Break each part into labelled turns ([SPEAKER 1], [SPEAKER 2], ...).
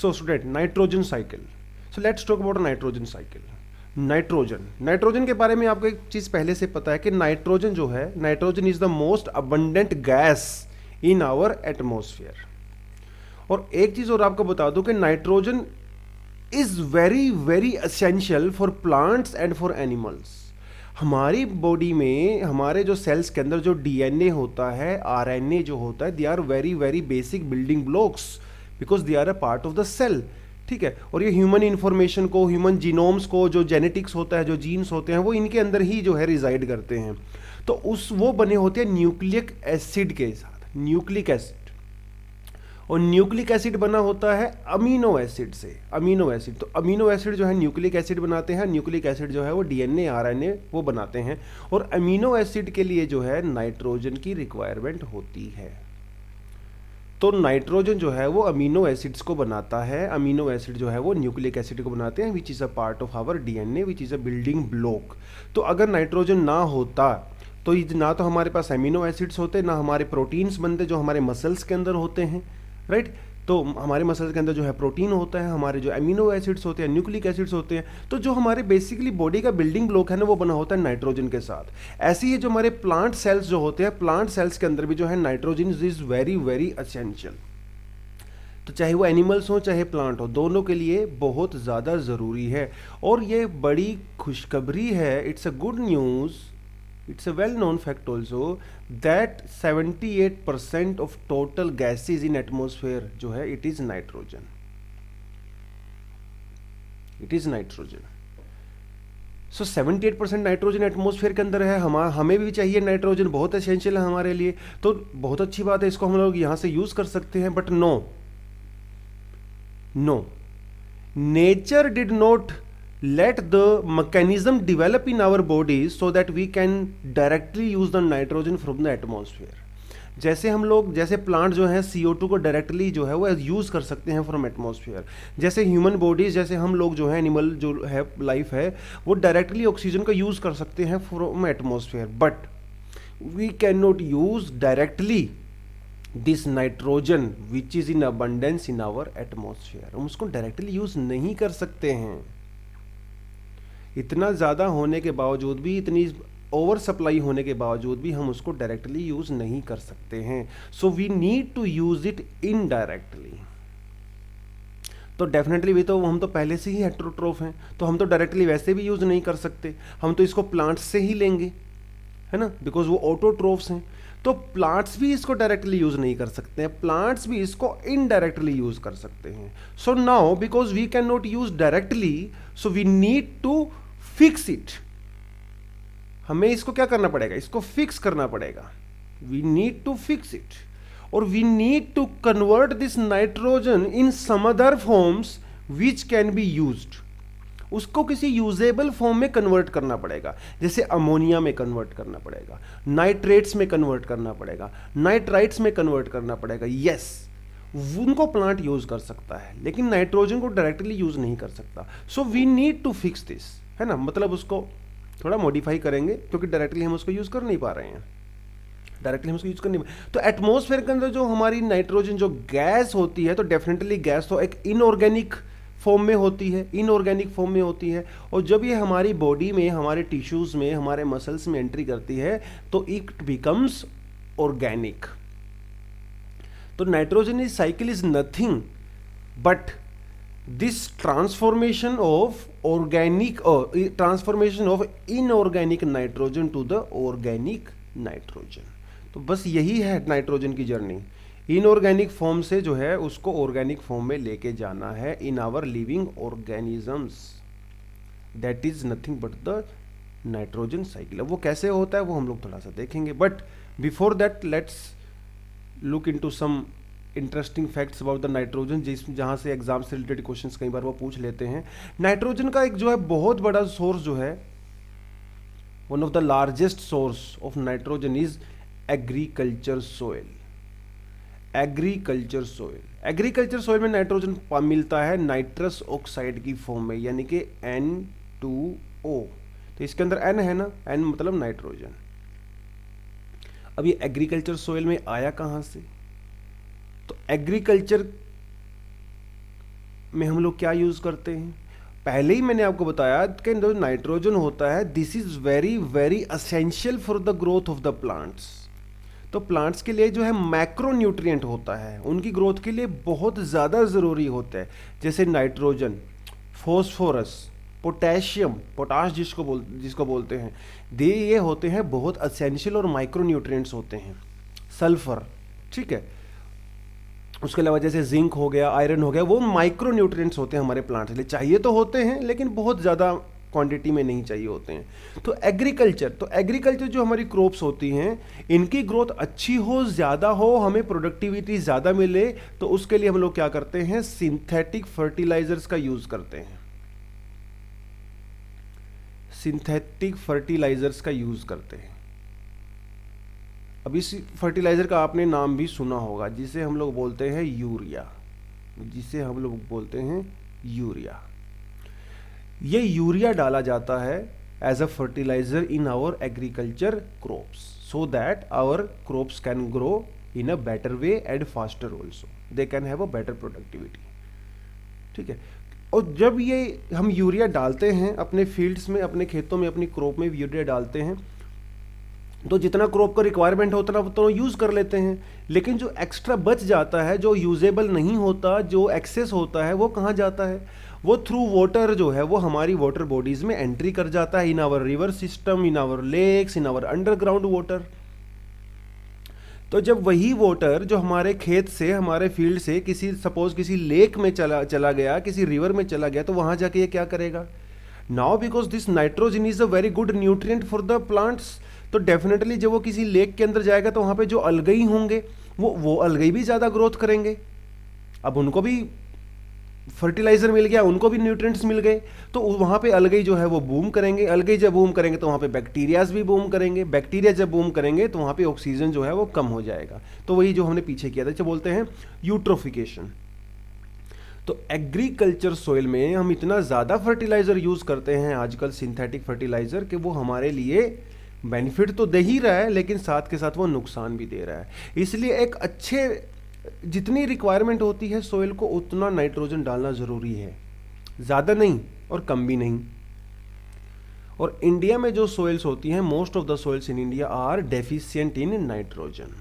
[SPEAKER 1] So student, nitrogen cycle. So let's talk about nitrogen cycle. Nitrogen के बारे में आपको एक चीज पहले से पता है कि नाइट्रोजन जो है, nitrogen is the most abundant gas in our atmosphere. और एक चीज और आपको बता दूं कि nitrogen is very very essential for plants and for animals. हमारी बॉडी में, हमारे जो सेल्स के अंदर जो डीएनए होता है, आरएनए जो होता है, they are very very basic building blocks because they are a part of the cell. ठीक है. और ये ह्यूमन इंफॉर्मेशन को, ह्यूमन जीनोम्स को, जो जेनेटिक्स होता है, जो जीन्स होते हैं, वो इनके अंदर ही जो है रिजाइड करते हैं. तो वो बने होते हैं न्यूक्लिक एसिड के साथ, न्यूक्लिक एसिड. और न्यूक्लिक एसिड बना होता है अमीनो एसिड से. अमीनो एसिड, तो अमीनो एसिड जो है न्यूक्लिक एसिड बनाते हैं, न्यूक्लिक एसिड जो है वो डीएनए आरएनए वो बनाते हैं. और अमीनो एसिड के लिए जो है नाइट्रोजन की रिक्वायरमेंट होती है. तो नाइट्रोजन जो है वो अमीनो एसिड्स को बनाता है. अमीनो एसिड जो है वो न्यूक्लिक एसिड को बनाते हैं, which is a part of our DNA, which is a building block. तो अगर नाइट्रोजन ना होता तो ना तो हमारे पास अमीनो एसिड्स होते, ना हमारे प्रोटीन्स बनते जो हमारे मसल्स के अंदर होते हैं. राइट. तो हमारे मसल्स के अंदर जो है प्रोटीन होता है, हमारे जो अमीनो एसिड्स होते हैं, न्यूक्लिक एसिड्स होते हैं. तो जो हमारे बेसिकली बॉडी का बिल्डिंग ब्लॉक है ना, वो बना होता है नाइट्रोजन के साथ. ऐसे ही जो हमारे प्लांट सेल्स जो होते हैं, प्लांट सेल्स के अंदर भी जो है nitrogen is very very essential. तो चाहे वो एनिमल्स हो चाहे प्लांट हो, दोनों के लिए बहुत ज़्यादा ज़रूरी है. और ये बड़ी खुशखबरी है, it's a good news, it's a well known fact also that 78% of total gases in atmosphere जो है it is nitrogen. It is nitrogen. So 78% nitrogen atmosphere के अंदर है. हमें भी चाहिए नाइट्रोजन, बहुत एसेंशियल है हमारे लिए. तो बहुत अच्छी बात है, इसको हम लोग यहाँ से यूज कर सकते हैं. But no, nature did not let the mechanism develop in our bodies so that we can directly use the nitrogen from the atmosphere. जैसे हम लोग, जैसे प्लांट जो है CO2 को डायरेक्टली जो है वो यूज़ कर सकते हैं फ्रॉम एटमॉस्फेयर, जैसे ह्यूमन बॉडीज, जैसे हम लोग जो है, एनिमल जो है लाइफ है, वो डायरेक्टली ऑक्सीजन को यूज़ कर सकते हैं from atmosphere. But we can not use directly this nitrogen which is in abundance in our atmosphere. हम उसको डायरेक्टली यूज़ नहीं कर सकते हैं. इतना ज़्यादा होने के बावजूद भी, इतनी ओवर सप्लाई होने के बावजूद भी हम उसको डायरेक्टली यूज़ नहीं कर सकते हैं. So we need to use it indirectly. तो डेफिनेटली भी तो हम तो पहले से ही हेटेरोट्रोफ हैं, तो हम तो डायरेक्टली वैसे भी यूज़ नहीं कर सकते. हम तो इसको प्लांट्स से ही लेंगे, है ना, बिकॉज वो ऑटोट्रोफ्स हैं. तो प्लांट्स भी इसको डायरेक्टली यूज़ नहीं कर सकते हैं, प्लांट्स भी इसको इनडायरेक्टली यूज़ कर सकते हैं. So now because we can not use directly, so we need to fix it. हमें इसको क्या करना पड़ेगा, इसको फिक्स करना पड़ेगा. We need to fix it. और we need to convert this nitrogen in some other forms which can be used. उसको किसी यूजेबल फॉर्म में कन्वर्ट करना पड़ेगा. जैसे अमोनिया में कन्वर्ट करना पड़ेगा, नाइट्रेट्स में कन्वर्ट करना पड़ेगा, नाइट्राइट्स में कन्वर्ट करना पड़ेगा. यस, उनको प्लांट यूज कर सकता है, लेकिन नाइट्रोजन को डायरेक्टली यूज नहीं कर सकता. So we need to fix this, है ना. मतलब उसको थोड़ा मॉडिफाई करेंगे, क्योंकि डायरेक्टली हम उसको यूज कर नहीं पा रहे हैं. डायरेक्टली हम उसको यूज कर नहीं. तो एटमॉस्फेयर के अंदर जो हमारी नाइट्रोजन जो गैस होती है, तो डेफिनेटली गैस तो एक इनऑर्गेनिक फॉर्म में होती है, इनऑर्गेनिक फॉर्म में होती है. और जब ये हमारी बॉडी में, हमारे टिश्यूज में, हमारे मसल्स में एंट्री करती है, तो इट बिकम्स ऑर्गेनिक. तो nitrogen cycle is nothing but this transformation of inorganic nitrogen to the organic nitrogen. तो बस यही है नाइट्रोजन की जर्नी. इनऑर्गेनिक फॉर्म से जो है उसको ऑर्गेनिक फॉर्म में लेके जाना है in our living organisms. That is nothing but the nitrogen cycle. अब वो कैसे होता है वो हम लोग थोड़ा सा देखेंगे, but before that let's look into some interesting facts about the nitrogen, जहाँ से एग्जाम से रिलेटेड क्वेश्चंस कई बार वो पूछ लेते हैं. नाइट्रोजन का एक जो है बहुत बड़ा सोर्स जो है, one of the largest source of nitrogen is agriculture soil. Agriculture soil में नाइट्रोजन मिलता है नाइट्रस ऑक्साइड की फॉर्म में, यानी कि N2O. तो इसके अंदर N है ना, N मतलब नाइट्रोजन. अब ये एग्रीकल्चर सॉइल में आया कहाँ से? तो एग्रीकल्चर में हम लोग क्या यूज़ करते हैं? पहले ही मैंने आपको बताया कि जो नाइट्रोजन होता है, this is very very essential for the growth of the plants. तो प्लांट्स के लिए जो है मैक्रो न्यूट्रिएंट होता है, उनकी ग्रोथ के लिए बहुत ज़्यादा ज़रूरी होता है। जैसे नाइट्रोजन, फॉस्फोरस, पोटेशियम, पोटाश जिसको बोलते हैं, ये होते हैं बहुत असेंशियल और माइक्रो न्यूट्रिएंट्स होते हैं। सल्फर, ठीक है, उसके अलावा जैसे जिंक हो गया, आयरन हो गया, वो माइक्रो न्यूट्रिएंट्स होते हैं हमारे प्लांट्स के लिए। चाहिए तो होते हैं लेकिन बहुत ज़्यादा क्वांटिटी में नहीं चाहिए होते हैं। तो एग्रीकल्चर जो हमारी क्रॉप्स होती हैं, इनकी ग्रोथ अच्छी हो, ज़्यादा हो, हमें प्रोडक्टिविटी ज़्यादा मिले, तो उसके लिए हम लोग क्या करते हैं? सिंथेटिक फर्टिलाइजर्स का यूज़ करते हैं। सिंथेटिक फर्टिलाइजर्स का यूज़ करते हैं। अब इस फर्टिलाइज़र का आपने नाम भी सुना होगा, जिसे हम लोग बोलते हैं यूरिया, ये यूरिया डाला जाता है as a fertilizer in our agriculture crops, so that our crops can grow in a better way and faster also, they can have a better productivity. ठीक है, और जब ये हम यूरिया डालते हैं अपने फील्ड्स में, अपने खेतों में, अपनी क्रॉप में यूरिया डालते हैं, तो जितना क्रॉप का रिक्वायरमेंट होता है उतना तो यूज़ कर लेते हैं, लेकिन जो एक्स्ट्रा बच जाता है, जो यूजेबल नहीं होता, जो एक्सेस होता है, वो कहाँ जाता है? वो थ्रू वाटर जो है वो हमारी वाटर बॉडीज़ में एंट्री कर जाता है, in our river system, in our lakes, in our underground water. तो जब वही वाटर जो हमारे खेत से, हमारे फील्ड से सपोज किसी लेक में चला गया, किसी रिवर में चला गया, तो वहाँ जाके ये क्या करेगा? Now because this nitrogen is a very good nutrient for the plants, तो डेफिनेटली जब वो किसी लेक के अंदर जाएगा तो वहाँ पे जो अलगई होंगे वो अलगई भी ज़्यादा ग्रोथ करेंगे। अब उनको भी फर्टिलाइजर मिल गया, उनको भी न्यूट्रिएंट्स मिल गए, तो वहाँ पे अलगई जो है वो बूम करेंगे। अलगई जब बूम करेंगे तो वहाँ पे बैक्टीरियाज भी बूम करेंगे। बैक्टीरिया जब बूम करेंगे तो वहाँ पे ऑक्सीजन जो है वो कम हो जाएगा। तो वही जो हमने पीछे किया था, जो बोलते हैं यूट्रोफिकेशन। तो एग्रीकल्चर सॉइल में हम इतना ज़्यादा फर्टिलाइजर यूज़ करते हैं आजकल, सिंथेटिक फर्टिलाइजर, कि वो हमारे लिए बेनिफिट तो दे ही रहा है, लेकिन साथ के साथ वो नुकसान भी दे रहा है। इसलिए एक अच्छे, जितनी रिक्वायरमेंट होती है सोइल को, उतना नाइट्रोजन डालना ज़रूरी है, ज़्यादा नहीं और कम भी नहीं। और इंडिया में जो सोइल्स होती हैं, most of the soils in India are deficient in nitrogen,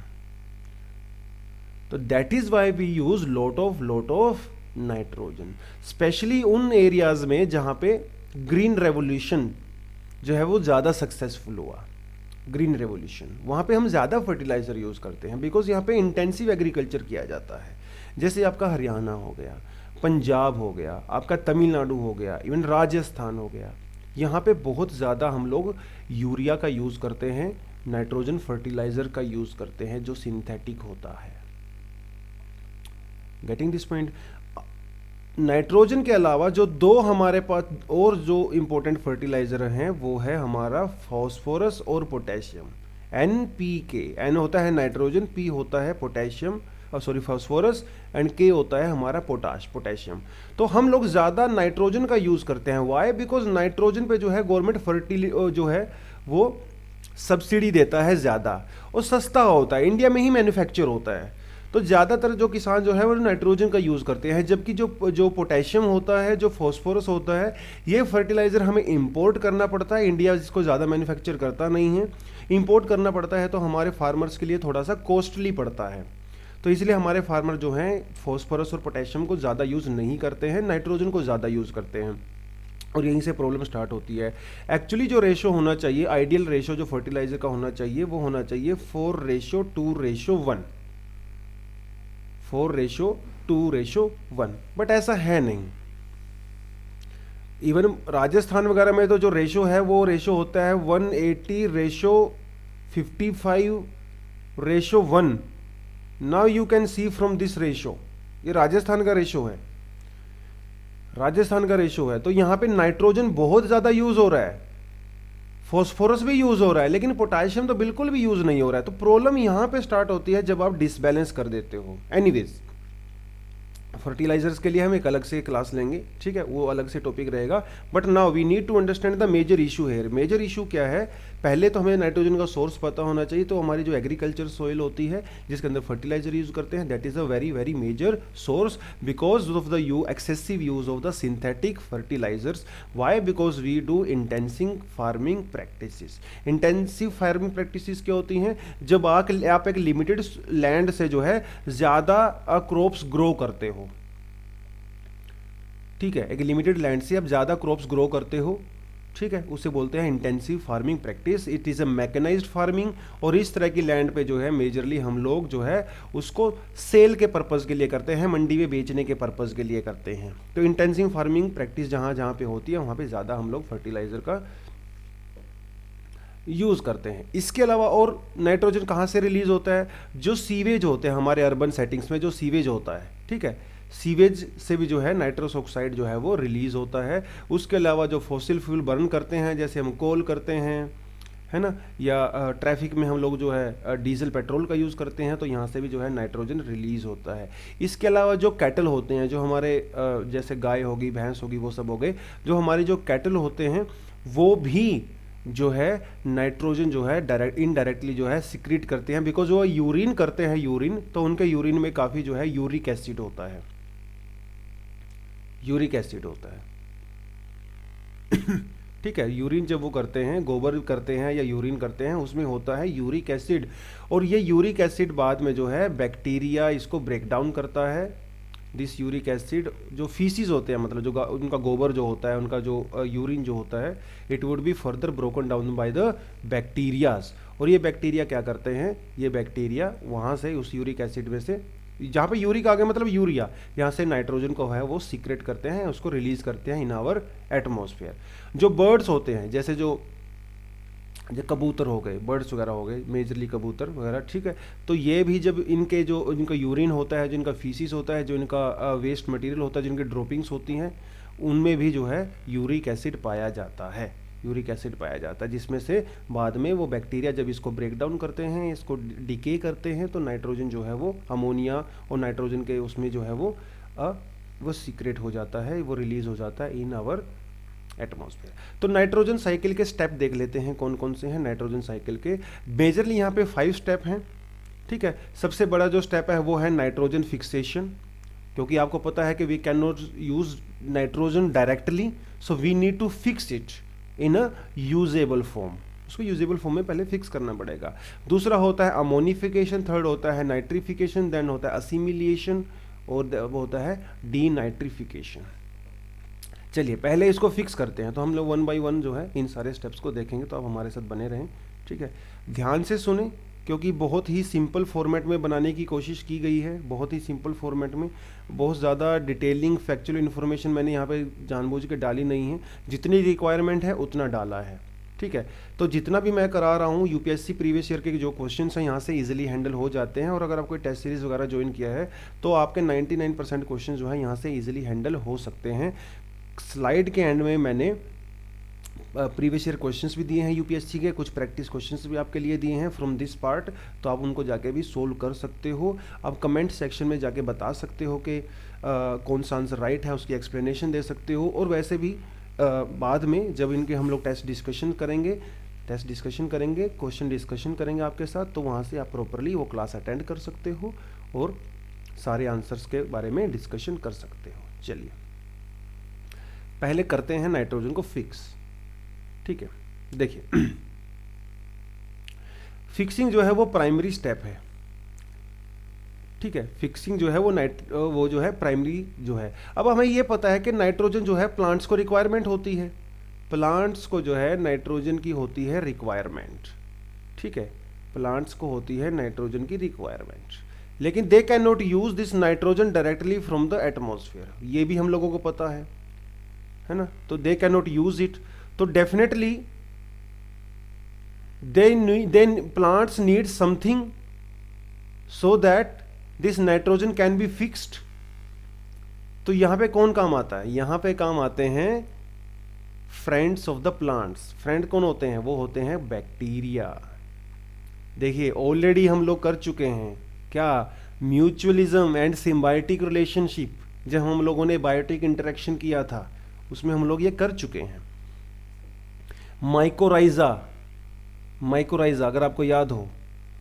[SPEAKER 1] तो that is why we use lot of nitrogen, especially उन एरियाज में जहां पे ग्रीन रेवोल्यूशन जो है वो ज़्यादा सक्सेसफुल हुआ। ग्रीन रेवोल्यूशन, वहाँ पे हम ज़्यादा फर्टिलाइज़र यूज़ करते हैं, बिकॉज यहाँ पे इंटेंसिव एग्रीकल्चर किया जाता है। जैसे आपका हरियाणा हो गया, पंजाब हो गया, आपका तमिलनाडु हो गया, इवन राजस्थान हो गया, यहाँ पे बहुत ज़्यादा हम लोग यूरिया का यूज़ करते हैं, नाइट्रोजन फर्टिलाइज़र का यूज़ करते हैं जो सिंथेटिक होता है। Getting this point? नाइट्रोजन के अलावा जो दो हमारे पास और जो इम्पोर्टेंट फर्टिलाइज़र हैं वो है हमारा फॉस्फोरस और पोटेशियम, NPK। N होता है नाइट्रोजन, P होता है पोटेशियम, फॉस्फोरस, एंड K होता है हमारा पोटेशियम। तो हम लोग ज़्यादा नाइट्रोजन का यूज़ करते हैं। वाई? बिकॉज नाइट्रोजन पे जो है गवर्नमेंट जो है वो सब्सिडी देता है ज़्यादा, और सस्ता होता है, इंडिया में ही मैन्युफैक्चर होता है, तो ज़्यादातर जो किसान जो है वो नाइट्रोजन का यूज़ करते हैं। जबकि जो पोटेशियम होता है, जो फॉस्फोरस होता है, ये फर्टिलाइज़र हमें इंपोर्ट करना पड़ता है। इंडिया जिसको ज़्यादा मैन्युफैक्चर करता नहीं है, इंपोर्ट करना पड़ता है, तो हमारे फार्मर्स के लिए थोड़ा सा कॉस्टली पड़ता है। तो इसलिए हमारे फार्मर जो हैं फॉस्फोरस और पोटेशियम को ज़्यादा यूज़ नहीं करते हैं, नाइट्रोजन को ज़्यादा यूज़ करते हैं, और यहीं से प्रॉब्लम स्टार्ट होती है। एक्चुअली जो रेशो होना चाहिए, आइडियल रेशो जो फर्टिलाइज़र का होना चाहिए, वो होना चाहिए 4:2:1, 4:2:1, बट ऐसा है नहीं। इवन राजस्थान वगैरह में तो जो रेशो है वो रेशो होता है 180:55:1। Now you can see from this ratio, ये राजस्थान का रेशो है, तो यहाँ पे नाइट्रोजन बहुत ज़्यादा यूज़ हो रहा है, फॉस्फोरस भी यूज़ हो रहा है, लेकिन पोटेशियम तो बिल्कुल भी यूज़ नहीं हो रहा है। तो प्रॉब्लम यहाँ पे स्टार्ट होती है जब आप डिसबैलेंस कर देते हो। एनीवेज, फर्टिलाइजर्स के लिए हम एक अलग से क्लास लेंगे, ठीक है, वो अलग से टॉपिक रहेगा। But now we need to understand the major issue है। मेजर इशू क्या है, पहले तो हमें नाइट्रोजन का सोर्स पता होना चाहिए। तो हमारी जो एग्रीकल्चर सोइल होती है जिसके अंदर फर्टिलाइजर यूज करते हैं, that is a very very major source because of the excessive use of the synthetic fertilizers. Why? Because we do intensive farming practices. Intensive farming practices क्या होती हैं, जब आप एक लिमिटेड लैंड से जो है ज्यादा क्रॉप्स ग्रो करते हो, ठीक है, एक लिमिटेड लैंड से आप ज्यादा क्रॉप्स ग्रो करते हो, ठीक है, उसे बोलते हैं intensive farming practice. It is a mechanized farming, और इस तरह की लैंड पे जो है मेजरली हम लोग जो है उसको सेल के पर्पज़ के लिए करते हैं, मंडी में बेचने के पर्पज़ के लिए करते हैं। तो इंटेंसिव फार्मिंग प्रैक्टिस जहाँ जहाँ पे होती है वहाँ पे ज़्यादा हम लोग फर्टिलाइज़र का यूज़ करते हैं। इसके अलावा और नाइट्रोजन कहाँ से रिलीज होता है, जो सीवेज होते हैं हमारे अर्बन सेटिंग्स में, जो सीवेज होता है, ठीक है, सीवेज से भी जो है नाइट्रस ऑक्साइड जो है वो रिलीज होता है। उसके अलावा जो फॉसिल फ्यूल बर्न करते हैं, जैसे हम कोल करते हैं, है ना, या ट्रैफिक में हम लोग जो है डीजल पेट्रोल का यूज़ करते हैं, तो यहाँ से भी जो है नाइट्रोजन रिलीज होता है। इसके अलावा जो कैटल होते हैं, जो हमारे जैसे गाय होगी, भैंस होगी, वो सब हो गए, जो हमारे जो कैटल होते हैं वो भी जो है नाइट्रोजन जो है डायरेक्ट इनडायरेक्टली जो है सिक्रीट करते हैं, बिकॉज वो यूरिन करते हैं, यूरिन, तो उनके यूरिन में काफ़ी जो है यूरिक एसिड होता है, यूरिक एसिड होता है ठीक है, यूरिन जब वो करते हैं, गोबर करते हैं या यूरिन करते हैं, उसमें होता है यूरिक एसिड, और ये यूरिक एसिड बाद में जो है बैक्टीरिया इसको ब्रेक डाउन करता है। दिस यूरिक एसिड जो फीसिस होते हैं, मतलब जो उनका गोबर जो होता है, उनका जो यूरिन जो होता है, it would be further broken down by the bacterias. और ये बैक्टीरिया क्या करते हैं, ये बैक्टीरिया वहाँ से उस यूरिक एसिड में से, जहाँ पे यूरिक आ गया मतलब यूरिया, यहाँ से नाइट्रोजन को है वो सीक्रेट करते हैं, उसको रिलीज करते हैं इन आवर एटमॉस्फेयर। जो बर्ड्स होते हैं, जैसे जो कबूतर हो गए, बर्ड्स वगैरह हो गए, मेजरली कबूतर वगैरह, ठीक है, तो ये भी जब इनका यूरिन होता है, जो इनका फीसिस होता है, जो इनका वेस्ट मटेरियल होता है, जिनकी ड्रॉपिंग्स होती हैं, उनमें भी जो है यूरिक एसिड पाया जाता है, यूरिक एसिड पाया जाता है, जिसमें से बाद में वो बैक्टीरिया जब इसको ब्रेक डाउन करते हैं, इसको डिके करते हैं, तो नाइट्रोजन जो है वो अमोनिया और नाइट्रोजन के उसमें जो है वो सीक्रेट हो जाता है, वो रिलीज हो जाता है इन आवर एटमॉस्फेयर। तो नाइट्रोजन साइकिल के स्टेप देख लेते हैं कौन कौन से हैं नाइट्रोजन साइकिल के। मेजरली यहाँ पे 5 स्टेप हैं, ठीक है। सबसे बड़ा जो स्टेप है वो है नाइट्रोजन फिक्सेशन, क्योंकि आपको पता है कि we can not use nitrogen directly, so we need to fix it in a usable form, उसको यूजेबल फॉर्म में पहले फिक्स करना पड़ेगा। दूसरा होता है अमोनिफिकेशन, थर्ड होता है नाइट्रिफिकेशन, देन होता है असिमिलिएशन, और वो होता है डीनाइट्रिफिकेशन। चलिए पहले इसको फिक्स करते हैं, तो हम लोग 1 बाय 1 जो है इन सारे स्टेप्स को देखेंगे, तो आप हमारे साथ बने रहें, ठीक है। ध्यान से सुने, क्योंकि बहुत ही सिंपल फॉर्मेट में बनाने की कोशिश की गई है, बहुत ही सिंपल फॉर्मेट में, बहुत ज़्यादा डिटेलिंग फैक्चुअल इन्फॉर्मेशन मैंने यहाँ पे जानबूझ के डाली नहीं है, जितनी रिक्वायरमेंट है उतना डाला है, ठीक है। तो जितना भी मैं करा रहा हूँ, यूपीएससी प्रीवियस ईयर के जो क्वेश्चंस हैं यहाँ से इजीली हैंडल हो जाते हैं, और अगर आप कोई टेस्ट सीरीज़ वगैरह ज्वाइन किया है तो आपके 99% क्वेश्चन जो है यहाँ से ईजिली हैंडल हो सकते हैं। स्लाइड के एंड में मैंने प्रीवियस ईयर क्वेश्चंस भी दिए हैं यूपीएससी के, कुछ प्रैक्टिस क्वेश्चंस भी आपके लिए दिए हैं फ्रॉम दिस पार्ट, तो आप उनको जाके भी सोल्व कर सकते हो। आप कमेंट सेक्शन में जाके बता सकते हो कि कौन सा आंसर राइट है, उसकी एक्सप्लेनेशन दे सकते हो। और वैसे भी बाद में जब इनके हम लोग टेस्ट डिस्कशन करेंगे, क्वेश्चन डिस्कशन करेंगे आपके साथ, तो वहाँ से आप प्रॉपरली वो क्लास अटेंड कर सकते हो और सारे आंसर्स के बारे में डिस्कशन कर सकते हो। चलिए पहले करते हैं नाइट्रोजन को फिक्स, ठीक है। देखिए फिक्सिंग जो है वो प्राइमरी स्टेप है, ठीक है। फिक्सिंग जो है वो जो है प्राइमरी जो है। अब हमें ये पता है कि नाइट्रोजन जो है प्लांट्स को रिक्वायरमेंट होती है, प्लांट्स को जो है नाइट्रोजन की होती है रिक्वायरमेंट, ठीक है, प्लांट्स को होती है नाइट्रोजन की रिक्वायरमेंट, लेकिन they can not use this nitrogen directly from the atmosphere, ये भी हम लोगों को पता है ना। तो they can not use it, तो definitely then plants need something so that this nitrogen can be fixed. तो यहां पे कौन काम आता है, यहां पे काम आते हैं friends of the plants. Friend कौन होते हैं, वो होते हैं बैक्टीरिया। देखिए ऑलरेडी हम लोग कर चुके हैं क्या, म्यूचुअलिज्म एंड सिम्बायोटिक रिलेशनशिप, जब हम लोगों ने बायोटिक इंटरेक्शन किया था उसमें हम लोग ये कर चुके हैं। माइकोराइजा, माइकोराइजा अगर आपको याद हो,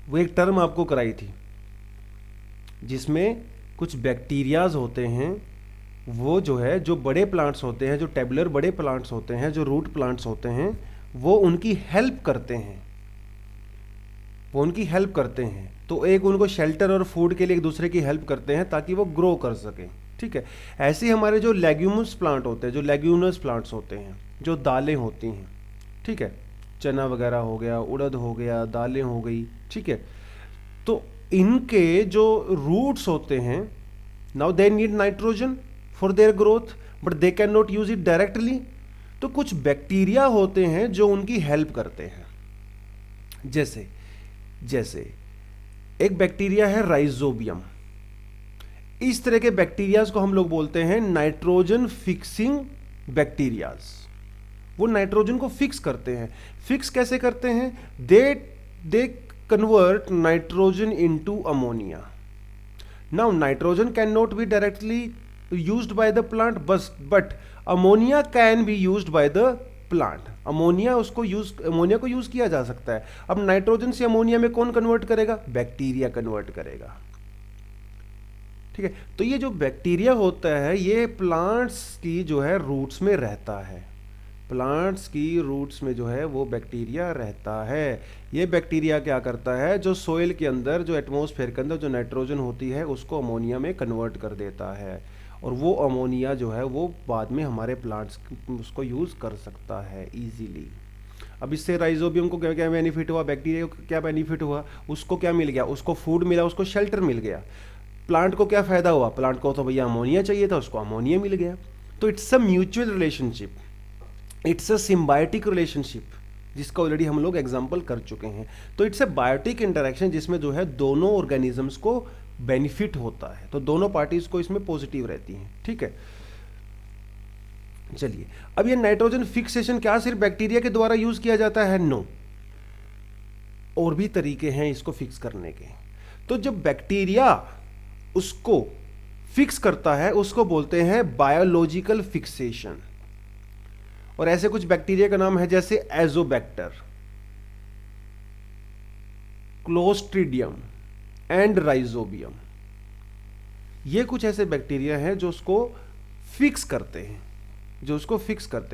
[SPEAKER 1] वो एक टर्म आपको कराई थी जिसमें कुछ बैक्टीरियाज होते हैं, वो जो है जो बड़े प्लांट्स होते हैं, जो टेबुलर बड़े प्लांट्स होते हैं, जो रूट प्लांट्स होते हैं, वो उनकी हेल्प करते हैं, वो उनकी हेल्प करते हैं। तो एक उनको शेल्टर और फूड के लिए एक दूसरे की हेल्प करते हैं ताकि वो ग्रो कर सकें, ठीक है। ऐसे ही हमारे जो लेग्यूमस प्लांट होते हैं, जो लेग्यूमिनस प्लांट्स होते हैं, जो दालें होती हैं, ठीक है, चना वगैरह हो गया, उड़द हो गया, दालें हो गई, ठीक है। तो इनके जो रूट्स होते हैं, now they need nitrogen for their growth but they can not use it directly. तो कुछ बैक्टीरिया होते हैं जो उनकी हेल्प करते हैं। जैसे जैसे एक बैक्टीरिया है राइजोबियम। इस तरह के बैक्टीरियाज को हम लोग बोलते हैं नाइट्रोजन फिक्सिंग बैक्टीरियाज। वो नाइट्रोजन को फिक्स करते हैं। फिक्स कैसे करते हैं? They convert nitrogen into ammonia. Now nitrogen can not be directly used by the plant, but ammonia can be used by the plant. Ammonia को यूज किया जा सकता है। अब नाइट्रोजन से अमोनिया में कौन कन्वर्ट करेगा? बैक्टीरिया कन्वर्ट करेगा, ठीक है। तो ये जो बैक्टीरिया होता है ये प्लांट्स की जो है रूट्स में रहता है। प्लांट्स की रूट्स में जो है वो बैक्टीरिया रहता है। ये बैक्टीरिया क्या करता है? जो सोइल के अंदर, जो एटमॉस्फेयर के अंदर जो नाइट्रोजन होती है उसको अमोनिया में कन्वर्ट कर देता है, और वो अमोनिया जो है वो बाद में हमारे प्लांट्स उसको यूज़ कर सकता है इजीली। अब इससे राइजोबियम को क्या क्या बेनिफिट हुआ? बैक्टीरिया को क्या बेनिफिट हुआ? उसको क्या मिल गया? उसको फूड मिला, उसको शेल्टर मिल गया। प्लांट को क्या फ़ायदा हुआ? प्लांट को तो भैया अमोनिया चाहिए था, उसको अमोनिया मिल गया। तो it's a mutual relationship, it's a symbiotic relationship, जिसका ऑलरेडी हम लोग एग्जाम्पल कर चुके हैं। तो इट्स अ बायोटिक इंटरेक्शन जिसमें जो है दोनों ऑर्गेनिजम्स को बेनिफिट होता है, तो दोनों पार्टीज को इसमें पॉजिटिव रहती हैं, ठीक है। चलिए, अब ये नाइट्रोजन फिक्सेशन क्या सिर्फ बैक्टीरिया के द्वारा यूज किया जाता है? नो, और भी तरीके हैं इसको फिक्स करने के। तो जब बैक्टीरिया उसको फिक्स करता है उसको बोलते हैं बायोलॉजिकल फिक्सेशन। और ऐसे कुछ बैक्टीरिया का नाम है जैसे एजोबैक्टर, क्लोस्ट्रीडियम एंड राइजोबियम। ये कुछ ऐसे बैक्टीरिया हैं जो उसको फिक्स करते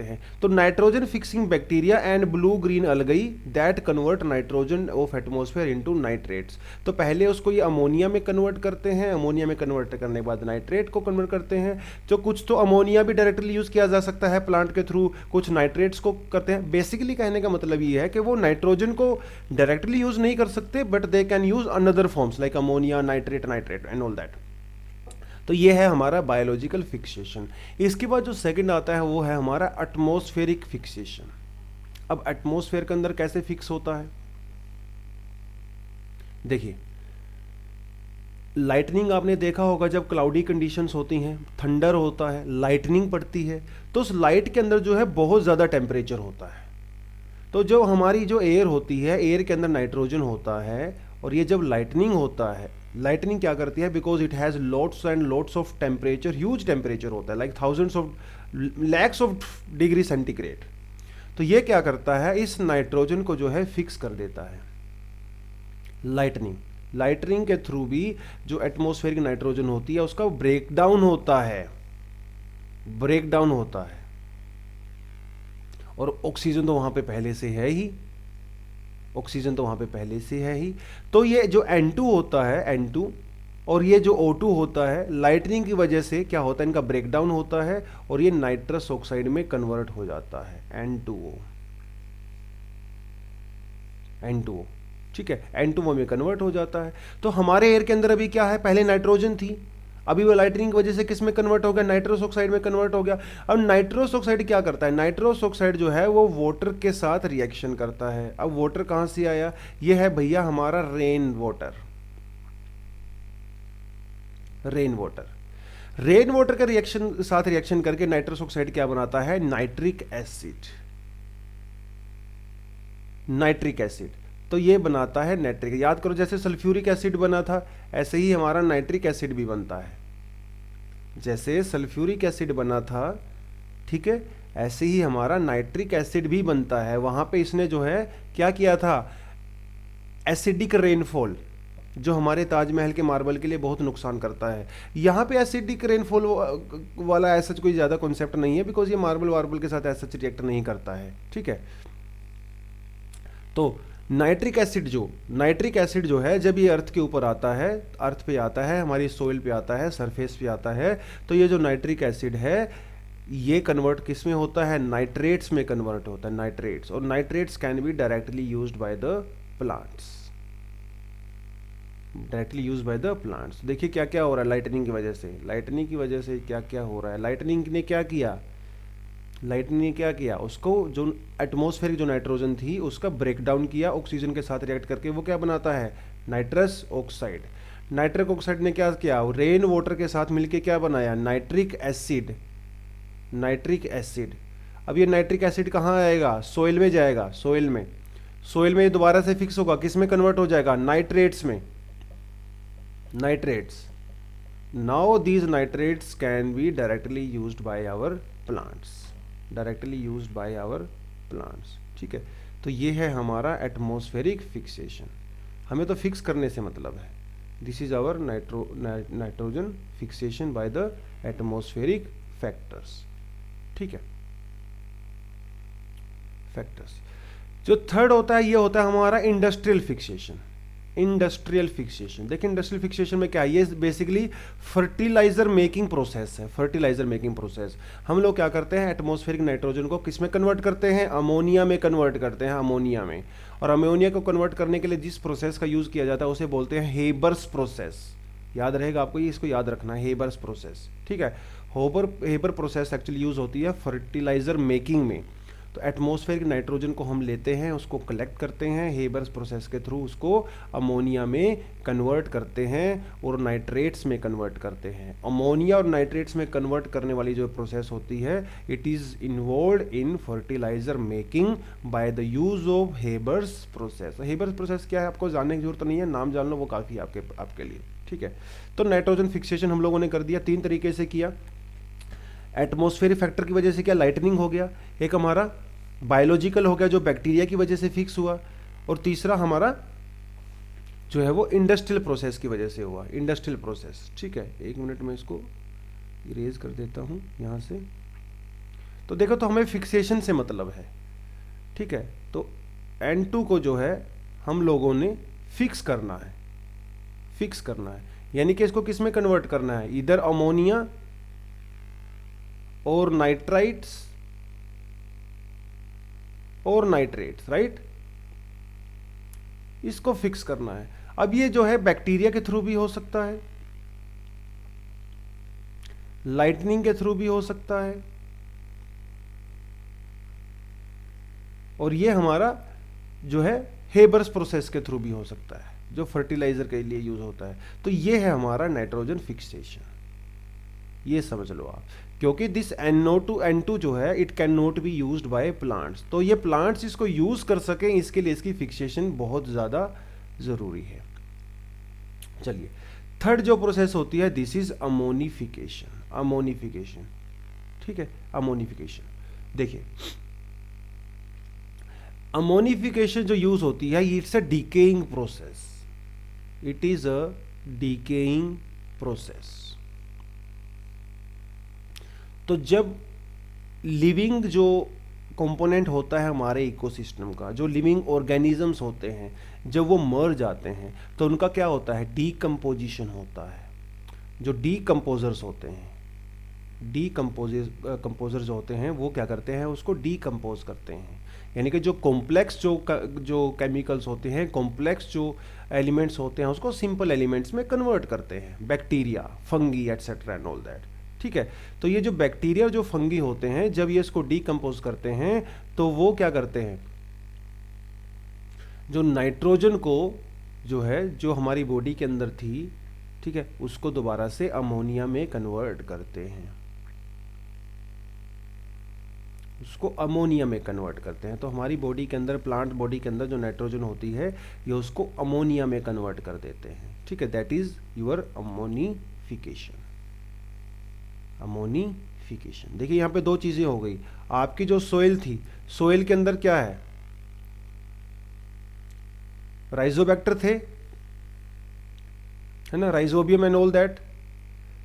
[SPEAKER 1] हैं, तो nitrogen fixing bacteria and blue green अलगई that convert nitrogen of atmosphere into nitrates. तो पहले उसको ये अमोनिया में कन्वर्ट करते हैं, अमोनिया में कन्वर्ट करने के बाद नाइट्रेट को कन्वर्ट करते हैं। जो कुछ तो अमोनिया भी डायरेक्टली यूज किया जा सकता है प्लांट के थ्रू, कुछ नाइट्रेट्स को करते हैं। बेसिकली कहने का मतलब ये है कि वो नाइट्रोजन को डायरेक्टली यूज नहीं कर सकते, but they can use another forms like ammonia, nitrate and all that. तो ये है हमारा बायोलॉजिकल फिक्सेशन। इसके बाद जो सेकंड आता है वो है हमारा एटमॉस्फेरिक फिक्सेशन। अब एटमॉस्फेयर के अंदर कैसे फिक्स होता है? देखिए, लाइटनिंग आपने देखा होगा, जब क्लाउडी कंडीशंस होती हैं, थंडर होता है, लाइटनिंग पड़ती है, तो उस लाइट के अंदर जो है बहुत ज़्यादा टेम्परेचर होता है। तो जो हमारी जो एयर होती है, एयर के अंदर नाइट्रोजन होता है, और ये जब लाइटनिंग होता है, लाइटनिंग क्या करती है? Because it has lots and lots of temperature, huge temperature होता है, like thousands of lakhs of degree centigrade. तो ये क्या करता है? इस नाइट्रोजन को जो है फिक्स कर देता है। लाइटनिंग के थ्रू भी जो एटमॉस्फेरिक नाइट्रोजन होती है उसका ब्रेकडाउन होता है, और ऑक्सीजन तो वहां पे पहले से है ही, तो ये जो N2 होता है, N2, और ये जो O2 होता है, लाइटनिंग की वजह से क्या होता है? इनका ब्रेकडाउन होता है और ये नाइट्रस ऑक्साइड में कन्वर्ट हो जाता है, N2O, ठीक है, N2O में कन्वर्ट हो जाता है। तो हमारे एयर के अंदर अभी क्या है? पहले नाइट्रोजन थी, अभी वो लाइटनिंग की वजह से किस में कन्वर्ट हो गया? नाइट्रस ऑक्साइड में कन्वर्ट हो गया। अब नाइट्रस ऑक्साइड क्या करता है? नाइट्रस ऑक्साइड जो है वो वाटर के साथ रिएक्शन करता है। अब वाटर कहाँ से आया? ये है भैया हमारा रेन वाटर के साथ रिएक्शन करके नाइट्रस ऑक्साइड क्या बनाता है? Nitric acid. तो ये बनाता है नाइट्रिक। याद करो, जैसे सल्फ्यूरिक एसिड बना था, ऐसे ही हमारा नाइट्रिक एसिड भी बनता है। जैसे सल्फ्यूरिक एसिड बना था, ठीक है, ऐसे ही हमारा नाइट्रिक एसिड भी बनता है। वहां पे इसने जो है क्या किया था, एसिडिक रेनफॉल, जो हमारे ताजमहल के मार्बल के लिए बहुत नुकसान करता है। यहाँ पे एसिडिक रेनफॉल वाला ऐसा कोई ज़्यादा कॉन्सेप्ट नहीं है, बिकॉज ये मार्बल वार्बल के साथ ऐसा रिएक्ट नहीं करता है, ठीक है। तो नाइट्रिक एसिड जो है जब ये अर्थ के ऊपर आता है, अर्थ पे आता है, हमारी सोइल पे आता है, सरफेस पे आता है, तो ये जो नाइट्रिक एसिड है ये कन्वर्ट किस में होता है, नाइट्रेट्स में कन्वर्ट होता है, नाइट्रेट्स। और nitrates can be directly used by the plants, directly use by the plants. देखिए क्या क्या हो रहा है लाइटनिंग की वजह से, लाइटनिंग की वजह से क्या क्या हो रहा है। लाइटनिंग ने क्या किया, लाइटनिंग ने क्या किया, उसको जो एटमॉस्फेरिक जो नाइट्रोजन थी उसका ब्रेक डाउन किया ऑक्सीजन के साथ रिएक्ट करके, वो क्या बनाता है, नाइट्रस ऑक्साइड। नाइट्रिक ऑक्साइड ने क्या किया, रेन वाटर के साथ मिलके क्या बनाया, नाइट्रिक एसिड, नाइट्रिक एसिड। अब ये नाइट्रिक एसिड कहाँ आएगा, सोइल में जाएगा, सोइल में, सोइल में दोबारा से फिक्स होगा, किस में कन्वर्ट हो जाएगा, नाइट्रेट्स में, nitrates. Now these nitrates can be directly used by our plants, directly used by our plants, ठीक है। तो ये है हमारा एटमॉस्फेरिक फिक्सेशन, हमें तो फिक्स करने से मतलब है। This is our nitrogen fixation by the atmospheric factors, ठीक है, फैक्टर्स। जो थर्ड होता है ये होता है हमारा इंडस्ट्रियल फिक्सेशन, इंडस्ट्रियल फिक्सेशन। देखिए इंडस्ट्रियल फिक्सेशन में क्या है, ये बेसिकली फर्टिलाइजर मेकिंग प्रोसेस है, फर्टिलाइजर मेकिंग प्रोसेस। हम लोग क्या करते हैं, एटमॉस्फेरिक नाइट्रोजन को किस में कन्वर्ट करते हैं, अमोनिया में कन्वर्ट करते हैं, अमोनिया में। और अमोनिया को कन्वर्ट करने के लिए जिस प्रोसेस का यूज किया जाता है उसे बोलते हैं हेबर्स प्रोसेस। याद रहेगा आपको, ये इसको याद रखना है, हेबर्स प्रोसेस, ठीक है। हेबर प्रोसेस एक्चुअली यूज होती है फर्टिलाइजर मेकिंग में। तो एटमॉस्फेरिक नाइट्रोजन को हम लेते हैं, उसको कलेक्ट करते हैं, हेबर्स प्रोसेस के थ्रू उसको अमोनिया में कन्वर्ट करते हैं और नाइट्रेट्स में कन्वर्ट करते हैं। अमोनिया और नाइट्रेट्स में कन्वर्ट करने वाली जो प्रोसेस होती है, it is involved in fertilizer making by the use of Haber's process. Haber's process क्या है आपको जानने की जरूरत नहीं है, नाम जान लो वो काफ़ी है आपके लिए, ठीक है। तो नाइट्रोजन फिक्सेशन हम लोगों ने कर दिया, तीन तरीके से किया। एटमॉस्फेरिक फैक्टर की वजह से क्या, लाइटनिंग हो गया, एक हमारा बायोलॉजिकल हो गया जो बैक्टीरिया की वजह से फिक्स हुआ, और तीसरा हमारा जो है वो इंडस्ट्रियल प्रोसेस की वजह से हुआ, इंडस्ट्रियल प्रोसेस, ठीक है। एक मिनट में इसको इरेज कर देता हूँ यहाँ से। तो देखो, तो हमें फिक्सेशन से मतलब है, ठीक है। तो N2 को जो है हम लोगों ने फिक्स करना है, फिक्स करना है, यानी कि इसको किस में कन्वर्ट करना है, इधर अमोनिया और नाइट्राइट्स और नाइट्रेट्स, राइट, इसको फिक्स करना है। अब ये जो है बैक्टीरिया के थ्रू भी हो सकता है, लाइटनिंग के थ्रू भी हो सकता है, और ये हमारा जो है हेबर्स प्रोसेस के थ्रू भी हो सकता है, जो फर्टिलाइजर के लिए यूज होता है। तो ये है हमारा नाइट्रोजन फिक्सेशन, ये समझ लो आप। क्योंकि दिस NO2 जो है it can not be used by plants, तो ये प्लांट्स इसको यूज कर सकें इसके लिए इसकी फिक्सेशन बहुत ज़्यादा ज़रूरी है। चलिए, थर्ड जो प्रोसेस होती है दिस इज अमोनिफिकेशन, अमोनिफिकेशन, ठीक है, अमोनिफिकेशन। देखिए अमोनिफिकेशन जो यूज होती है it's a decaying process, it is a decaying process. तो जब लिविंग जो कंपोनेंट होता है हमारे इकोसिस्टम का, जो लिविंग ऑर्गेनिजम्स होते हैं, जब वो मर जाते हैं तो उनका क्या होता है, डीकम्पोजिशन होता है। जो डीकम्पोजर्स होते हैं, कंपोजर जो होते हैं वो क्या करते हैं, उसको डीकम्पोज करते हैं, यानी कि जो कॉम्प्लेक्स जो केमिकल्स होते हैं, कॉम्प्लेक्स जो एलिमेंट्स होते हैं उसको सिंपल एलिमेंट्स में कन्वर्ट करते हैं, bacteria, fungi etcetera and all that, ठीक है। तो ये जो बैक्टीरिया जो फंगी होते हैं जब ये इसको डीकम्पोज करते हैं तो वो क्या करते हैं, जो नाइट्रोजन को जो है जो हमारी बॉडी के अंदर थी, ठीक है, उसको दोबारा से अमोनिया में कन्वर्ट करते हैं, उसको अमोनिया में कन्वर्ट करते हैं। तो हमारी बॉडी के अंदर, प्लांट बॉडी के अंदर जो नाइट्रोजन होती है ये उसको अमोनिया में कन्वर्ट कर देते हैं, ठीक है। That is your ammonification, ammonification. देखिए यहाँ पे दो चीज़ें हो गई, आपकी जो सोइल थी, सोइल के अंदर क्या है, राइजोबैक्टर थे, है ना, राइजोबियम एंड ऑल दैट।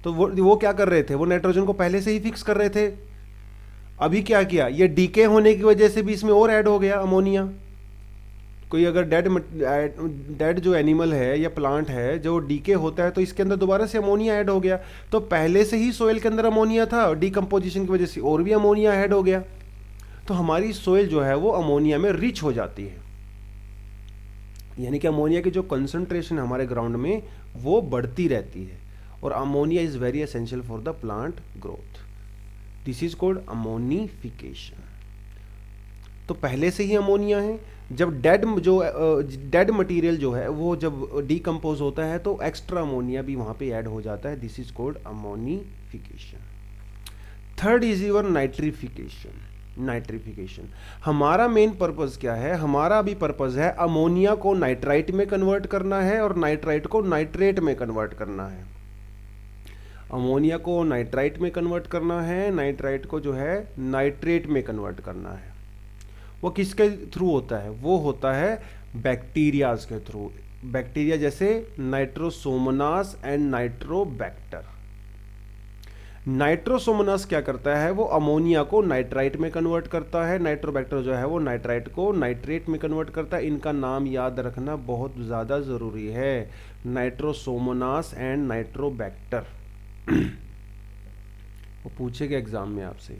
[SPEAKER 1] तो वो क्या कर रहे थे, वो नाइट्रोजन को पहले से ही फिक्स कर रहे थे। अभी क्या किया, ये डीके होने की वजह से भी इसमें और ऐड हो गया अमोनिया। कोई अगर डेड जो एनिमल है या प्लांट है जो डीके होता है तो इसके अंदर दोबारा से अमोनिया ऐड हो गया। तो पहले से ही सोइल के अंदर अमोनिया था और डीकम्पोजिशन की वजह से और भी अमोनिया ऐड हो गया। तो हमारी सोइल जो है वो अमोनिया में रिच हो जाती है, यानी कि अमोनिया की जो कंसंट्रेशन है हमारे ग्राउंड में वो बढ़ती रहती है। और ammonia is very essential for the plant growth. This is called ammonification. तो पहले से ही अमोनिया है। जब डेड मटेरियल जो है वो जब डीकम्पोज होता है तो एक्स्ट्रा अमोनिया भी वहां पे ऐड हो जाता है। This is called ammonification. Third is your nitrification. Nitrification हमारा मेन पर्पस क्या है, हमारा अभी पर्पस है अमोनिया को नाइट्राइट में कन्वर्ट करना है और नाइट्राइट को नाइट्रेट में कन्वर्ट करना है। अमोनिया को नाइट्राइट में कन्वर्ट करना है, नाइट्राइट को जो है नाइट्रेट में कन्वर्ट करना है। वो किसके थ्रू होता है, वो होता है बैक्टीरियाज के थ्रू। बैक्टीरिया जैसे नाइट्रोसोमोनास एंड नाइट्रोबैक्टर। नाइट्रोसोमोनास क्या करता है, वो अमोनिया को नाइट्राइट में कन्वर्ट करता है, नाइट्रोबैक्टर जो है वो नाइट्राइट को नाइट्रेट में कन्वर्ट करता है। इनका नाम याद रखना बहुत ज़्यादा ज़रूरी है, नाइट्रोसोमोनास एंड नाइट्रोबैक्टर। वो पूछेगा एग्जाम में आपसे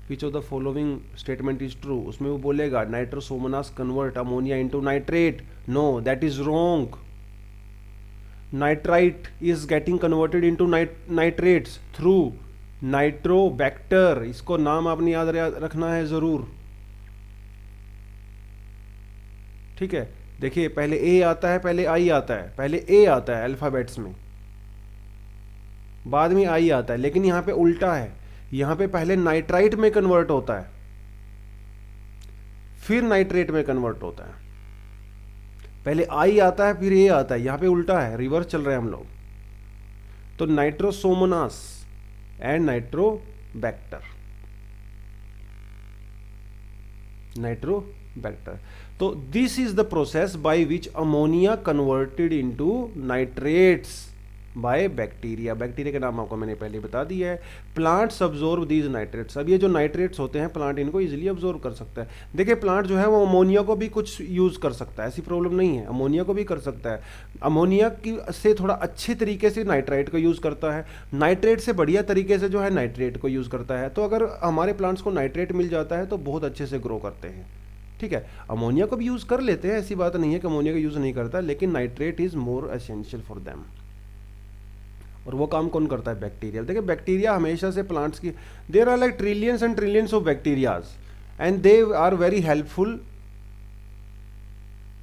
[SPEAKER 1] which of the following statement is true, उसमें वो बोलेगा Nitrosomonas convert ammonia into nitrate. No, that is wrong. Nitrite is getting converted into nitrates through Nitrobacter. इसको नाम आपने याद रखना है जरूर, ठीक है। देखिए पहले ए आता है, पहले आई आता है, पहले ए आता है अल्फाबेट्स में, बाद में आई आता है, लेकिन यहां पे उल्टा है। यहां पे पहले नाइट्राइट में कन्वर्ट होता है फिर नाइट्रेट में कन्वर्ट होता है। पहले आई आता है फिर ए आता है, यहां पे उल्टा है, रिवर्स चल रहे हैं हम लोग। तो नाइट्रोसोमोनास एंड नाइट्रोबैक्टर, नाइट्रोबैक्टर। तो this is the process by which ammonia converted into nitrates by bacteria. Bacteria के नाम आपको मैंने पहले बता दिया है। Plants absorb these nitrates. अब ये जो नाइट्रेट्स होते हैं प्लांट इनको इजीली अब्जॉर्ब कर सकता है। देखिए प्लांट जो है वो अमोनिया को भी कुछ यूज़ कर सकता है, ऐसी प्रॉब्लम नहीं है, अमोनिया को भी कर सकता है। अमोनिया की से थोड़ा अच्छे तरीके से नाइट्राइट को यूज़ करता है, नाइट्रेट से बढ़िया तरीके से जो है नाइट्रेट को यूज़ करता है। तो अगर हमारे प्लांट्स को नाइट्रेट मिल जाता है तो बहुत अच्छे से ग्रो करते हैं, ठीक है। अमोनिया को भी यूज़ कर लेते हैं, ऐसी बात नहीं है कि अमोनिया का यूज़ नहीं करता, लेकिन nitrate is more essential for them. और वो काम कौन करता है, बैक्टीरिया। देखिए बैक्टीरिया हमेशा से प्लांट्स की, there are like trillions and trillions of bacterias and they are very helpful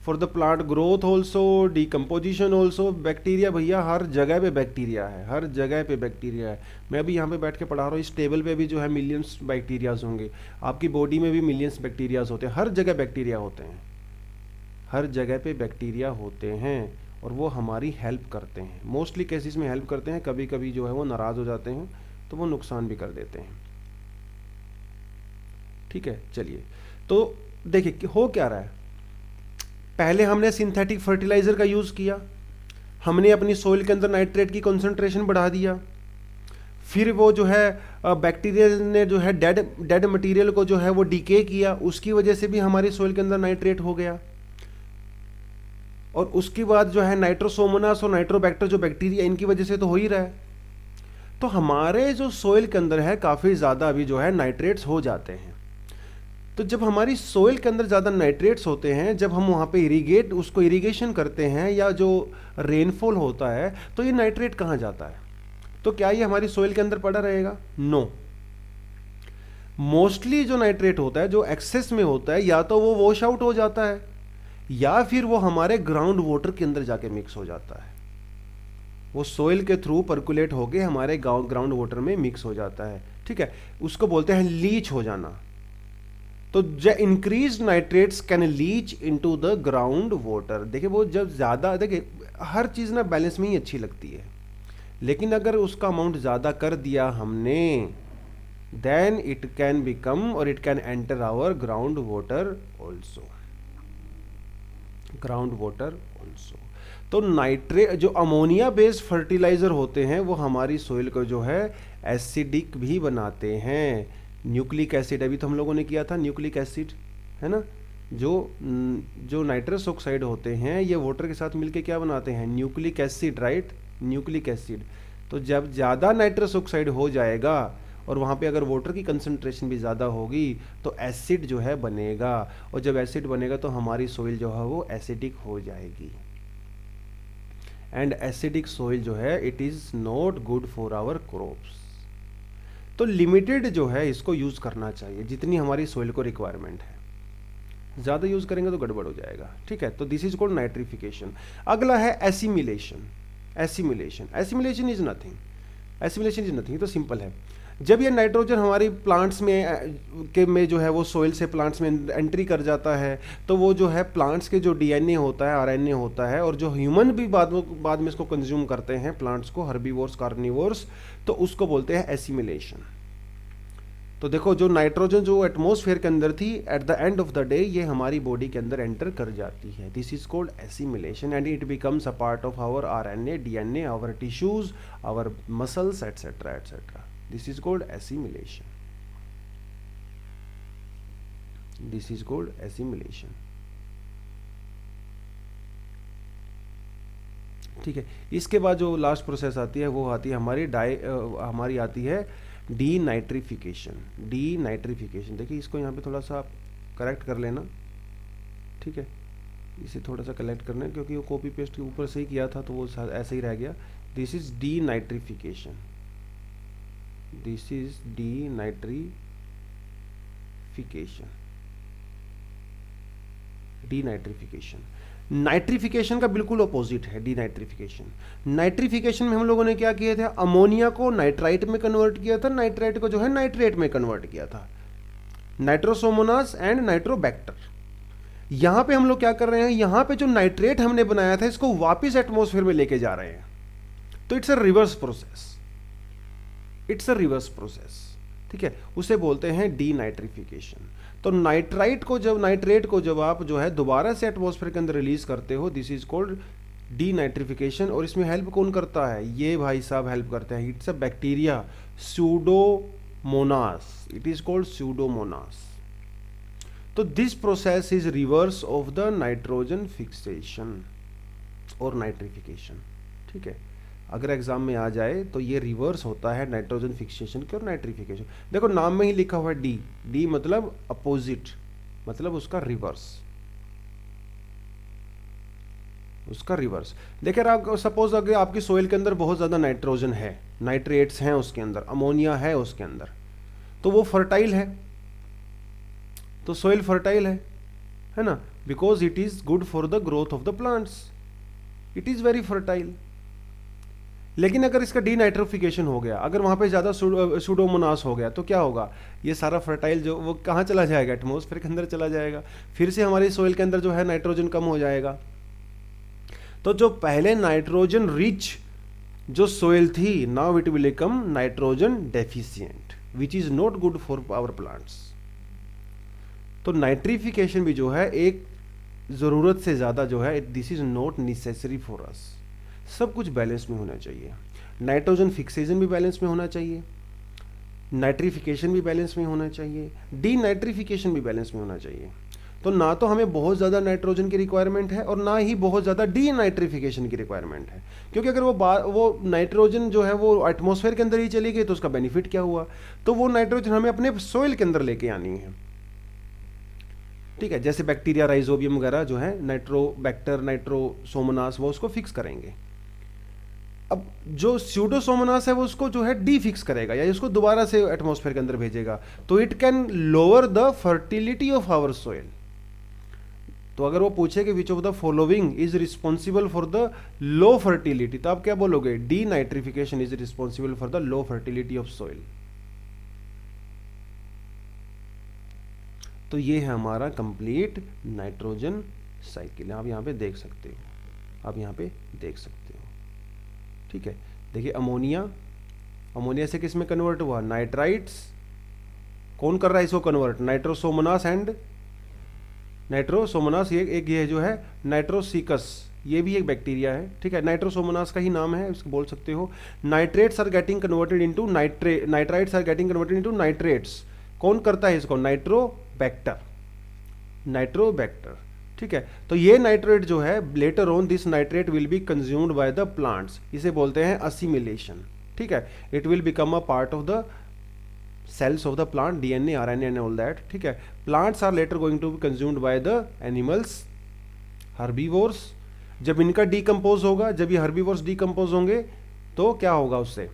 [SPEAKER 1] for the plant growth also, decomposition also. Bacteria भैया हर जगह पे बैक्टीरिया है, हर जगह पे बैक्टीरिया है। मैं अभी यहाँ पे बैठ के पढ़ा रहा हूँ, इस टेबल पे भी जो है मिलियंस बैक्टीरियाज होंगे, आपकी बॉडी में भी मिलियंस बैक्टीरियाज होते हैं, हर जगह बैक्टीरिया होते हैं, हर जगह पे बैक्टीरिया होते हैं और वो हमारी हेल्प करते हैं। मोस्टली केसेस में हेल्प करते हैं, कभी कभी जो है वो नाराज़ हो जाते हैं तो वो नुकसान भी कर देते हैं, ठीक है। चलिए तो देखिए हो क्या रहा है, पहले हमने सिंथेटिक फर्टिलाइज़र का यूज़ किया, हमने अपनी सोइल के अंदर नाइट्रेट की कंसंट्रेशन बढ़ा दिया, फिर वो जो है बैक्टीरिया ने जो है डेड मटेरियल को जो है वो डीके किया, उसकी वजह से भी हमारी सोइल के अंदर नाइट्रेट हो गया। और उसके बाद जो है नाइट्रोसोमोनास और नाइट्रोबैक्टर जो बैक्टीरिया, इनकी वजह से तो हो ही रहा है। तो हमारे जो सोइल के अंदर है काफ़ी ज़्यादा अभी जो है नाइट्रेट्स हो जाते हैं। तो जब हमारी सोइल के अंदर ज़्यादा नाइट्रेट्स होते हैं, जब हम वहाँ पे उसको इरिगेशन करते हैं या जो रेनफॉल होता है, तो ये नाइट्रेट कहाँ जाता है, तो क्या ये हमारी सोइल के अंदर पड़ा रहेगा? नो। मोस्टली जो नाइट्रेट होता है, जो एक्सेस में होता है, या तो वो वॉश आउट हो जाता है या फिर वो हमारे ग्राउंड वाटर के अंदर जाके मिक्स हो जाता है। वो सोइल के थ्रू पर्कुलेट होके हमारे ग्राउंड वाटर में मिक्स हो जाता है, ठीक है। उसको बोलते हैं लीच हो जाना। तो increase nitrates can leach into the ground water. देखिए वो जब ज़्यादा, देखिए हर चीज़ ना बैलेंस में ही अच्छी लगती है। लेकिन अगर उसका अमाउंट ज़्यादा कर दिया हमने, देन इट कैन बिकम और it can enter our ground water also, ground water also. तो नाइट्रेट जो अमोनिया बेस्ड फर्टिलाइजर होते हैं वो हमारी सोइल को जो है एसिडिक भी बनाते हैं। न्यूक्लिक एसिड अभी तो हम लोगों ने किया था, न्यूक्लिक एसिड है ना, जो नाइट्रस ऑक्साइड होते हैं ये वाटर के साथ मिलके क्या बनाते हैं, nucleic acid, right, nucleic acid. तो जब ज़्यादा नाइट्रस ऑक्साइड हो जाएगा और वहाँ पे अगर वाटर की कंसंट्रेशन भी ज़्यादा होगी तो एसिड जो है बनेगा, और जब एसिड बनेगा तो हमारी सोइल जो है वो एसिडिक हो जाएगी। एंड एसिडिक सोइल जो है it is not good for our crops. तो लिमिटेड जो है इसको यूज़ करना चाहिए जितनी हमारी सोइल को रिक्वायरमेंट है, ज़्यादा यूज़ करेंगे तो गड़बड़ हो जाएगा, ठीक है। तो दिस इज कॉल्ड नाइट्रिफिकेशन। अगला है एसिमिलेशन। एसिमिलेशन इज नथिंग, तो सिंपल है। जब ये नाइट्रोजन हमारी प्लांट्स में जो है वो सोइल से प्लांट्स में एंट्री कर जाता है तो वो जो है प्लांट्स के जो डीएनए होता है, आरएनए होता है, और जो ह्यूमन भी बाद में इसको कंज्यूम करते हैं प्लांट्स को, हर्बीवोर्स, कार्निवोर्स, तो उसको बोलते हैं एसिमिलेशन। तो देखो जो नाइट्रोजन जो एटमॉस्फेयर के अंदर थी, at the end of the day ये हमारी बॉडी के अंदर एंटर कर जाती है। This is called assimilation and it becomes a part of our RNA, DNA, our tissues, our muscles, etcetera etcetera. This is called assimilation. This is called assimilation. ठीक है। इसके बाद जो लास्ट प्रोसेस आती है वो आती है हमारी आती है डीनाइट्रिफिकेशन। डीनाइट्रिफिकेशन देखिए इसको यहाँ पे थोड़ा सा आप करेक्ट कर लेना, ठीक है, इसे थोड़ा सा कलेक्ट करना है क्योंकि वो कॉपी पेस्ट के ऊपर से ही किया था तो वो ऐसे ही रह गया। This is denitrification. This is denitrification. Denitrification nitrification का बिल्कुल अपोजिट है डीनाइट्रिफिकेशन। नाइट्रिफिकेशन में हम लोगों ने क्या किया था, अमोनिया को नाइट्राइट में कन्वर्ट किया था, नाइट्राइट को जो है नाइट्रेट में कन्वर्ट किया था, नाइट्रोसोमोनास एंड नाइट्रोबैक्टर। यहां पे हम लोग क्या कर रहे हैं, यहां पे जो नाइट्रेट हमने बनाया था इसको वापस एटमॉस्फेयर में लेके जा रहे हैं। तो it's a reverse process, it's a reverse process, ठीक है, उसे बोलते हैं डीनाइट्रिफिकेशन। तो नाइट्रेट को जब आप जो है दोबारा से एटमॉस्फेयर के अंदर रिलीज करते हो, दिस इज कॉल्ड डीनाइट्रिफिकेशन। और इसमें हेल्प कौन करता है, ये भाई साहब हेल्प करते हैं, it's a bacteria Pseudomonas, it is called Pseudomonas. तो this process is reverse of the nitrogen fixation और नाइट्रिफिकेशन, ठीक है। अगर एग्जाम में आ जाए तो ये रिवर्स होता है नाइट्रोजन फिक्सेशन के और नाइट्रिफिकेशन। देखो नाम में ही लिखा हुआ है डी, डी मतलब अपोजिट, मतलब उसका रिवर्स, उसका रिवर्स। देखिए सपोज अगर आपकी सोइल के अंदर बहुत ज़्यादा नाइट्रोजन है, नाइट्रेट्स हैं उसके अंदर, अमोनिया है उसके अंदर, तो वो फर्टाइल है, तो सोइल फर्टाइल है ना, because it is good for the growth of the plants, it is very fertile. लेकिन अगर इसका डीनाइट्रिफिकेशन हो गया, अगर वहाँ पे ज़्यादा सूडोमोनास हो गया तो क्या होगा, ये सारा फर्टाइल जो वो कहाँ चला जाएगा, एटमॉस्फेयर के अंदर चला जाएगा, फिर से हमारी सोइल के अंदर जो है नाइट्रोजन कम हो जाएगा। तो जो पहले नाइट्रोजन रिच जो सोइल थी, now it will become nitrogen deficient which is not good for our plants. तो नाइट्रिफिकेशन भी जो है एक ज़रूरत से ज़्यादा जो है, this is not necessary for us. सब कुछ बैलेंस में होना चाहिए, नाइट्रोजन फिक्सेशन भी बैलेंस में होना चाहिए, नाइट्रिफिकेशन भी बैलेंस में होना चाहिए, डीनाइट्रिफिकेशन भी बैलेंस में होना चाहिए। तो ना तो हमें बहुत ज़्यादा नाइट्रोजन की रिक्वायरमेंट है और ना ही बहुत ज़्यादा डीनाइट्रिफिकेशन की रिक्वायरमेंट है, क्योंकि अगर वो नाइट्रोजन जो है वो एटमॉस्फेयर के अंदर ही चली गई तो उसका बेनिफिट क्या हुआ। तो वो नाइट्रोजन हमें अपने सोइल के अंदर लेके आनी है, ठीक है। जैसे बैक्टीरिया, राइजोबियम वगैरह जो है, नाइट्रोबैक्टर, नाइट्रोसोमोनास, वो उसको फिक्स करेंगे। अब जो स्यूडोसोमोनास है वो उसको जो है डी फिक्स करेगा या इसको दोबारा से एटमॉस्फेयर के अंदर भेजेगा, तो it can lower the fertility of our soil. तो अगर वो पूछे कि which of the following is responsible for the low fertility, तो आप क्या बोलोगे, denitrification is responsible for the low fertility of soil. तो ये है हमारा कंप्लीट नाइट्रोजन साइकिल, आप यहाँ पे देख सकते हो, आप यहाँ पे देख सकते हो, ठीक है। देखिए अमोनिया, अमोनिया से किस में कन्वर्ट हुआ, नाइट्राइट्स, कौन कर रहा है इसको कन्वर्ट, नाइट्रोसोमोनास एंड नाइट्रोसोमोनास, ये एक ये जो है नाइट्रोसिकस, ये भी एक बैक्टीरिया है, ठीक है, नाइट्रोसोमोनास का ही नाम है, इसको बोल सकते हो। Nitrates are getting converted into nitrites are getting converted into nitrates, कौन करता है इसको, नाइट्रोबैक्टर, नाइट्रोबैक्टर, ठीक है। तो ये नाइट्रेट जो है later on this nitrate will be consumed by the plants, इसे बोलते हैं असिमिलेशन, ठीक है। It will become a part of the cells of the plant, DNA, RNA and all that, ठीक है। plants are later going to be consumed by the animals, herbivores, जब इनका decompose होगा, जब ये herbivores डिकम्पोज होंगे तो क्या होगा उससे,